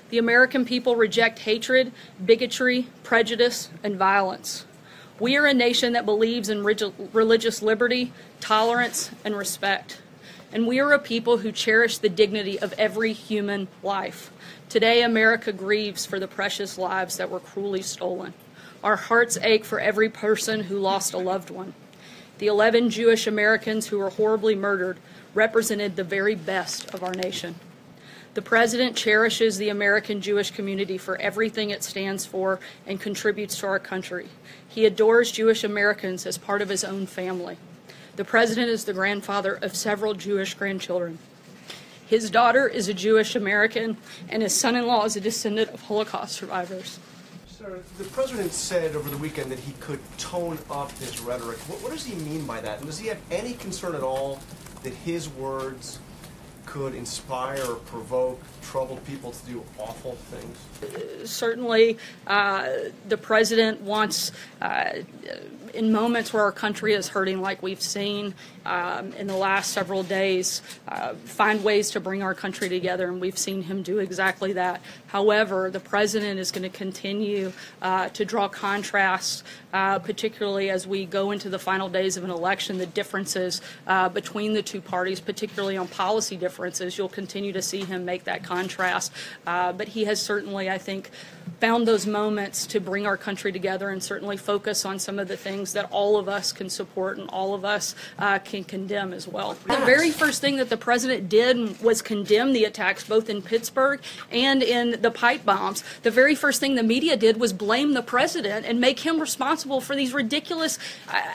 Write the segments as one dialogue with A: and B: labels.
A: The American people reject hatred, bigotry, prejudice, and violence. We are a nation that believes in religious liberty, tolerance, and respect. And we are a people who cherish the dignity of every human life. Today, America grieves for the precious lives that were cruelly stolen. Our hearts ache for every person who lost a loved one. The 11 Jewish Americans who were horribly murdered represented the very best of our nation. The President cherishes the American Jewish community for everything it stands for and contributes to our country. He adores Jewish Americans as part of his own family. The President is the grandfather of several Jewish grandchildren. His daughter is a Jewish American, and his son-in-law is a descendant of Holocaust survivors.
B: Sir, the President said over the weekend that he could tone up his rhetoric. What does he mean by that? And does he have any concern at all that his words could inspire or provoke troubled people to do awful things?
A: Certainly, the President wants, in moments where our country is hurting like we've seen in the last several days, find ways to bring our country together, and we've seen him do exactly that. However, the President is going to continue to draw contrasts, particularly as we go into the final days of an election, the differences between the two parties, particularly on policy differences. You'll continue to see him make that contrast, but he has certainly, I think, found those moments to bring our country together and certainly focus on some of the things that all of us can support and all of us can condemn as well. The very first thing that the President did was condemn the attacks both in Pittsburgh and in the pipe bombs. The very first thing the media did was blame the President and make him responsible for these ridiculous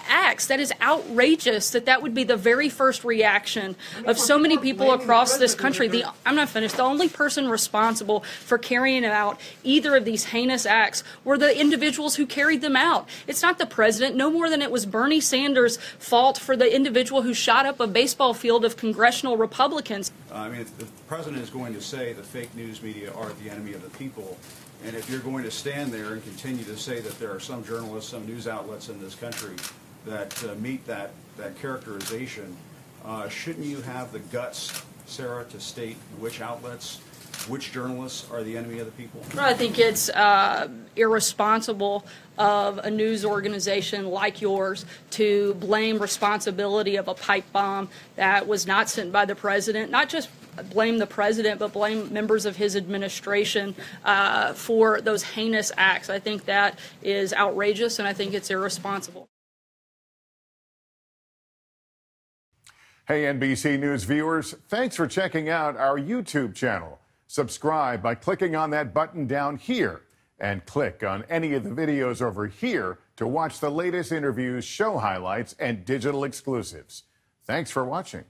A: acts. That is outrageous that would be the very first reaction of so many people across this country. I'm not finished. The only person responsible for carrying out either of these heinous acts were the individuals who carried them out. It's not the President, no more than it was Bernie Sanders' fault for the individual who shot up a baseball field of congressional Republicans.
C: I mean, if the President is going to say the fake news media are the enemy of the people, and if you're going to stand there and continue to say that there are some journalists, some news outlets in this country that meet that characterization, shouldn't you have the guts, Sarah, to state which outlets, which journalists are the enemy of the people?
A: I think it's irresponsible of a news organization like yours to blame responsibility of a pipe bomb that was not sent by the President, not just blame the President, but blame members of his administration for those heinous acts. I think that is outrageous, and I think it's irresponsible.
D: Hey, NBC News viewers, thanks for checking out our YouTube channel. Subscribe by clicking on that button down here and click on any of the videos over here to watch the latest interviews, show highlights, and digital exclusives. Thanks for watching.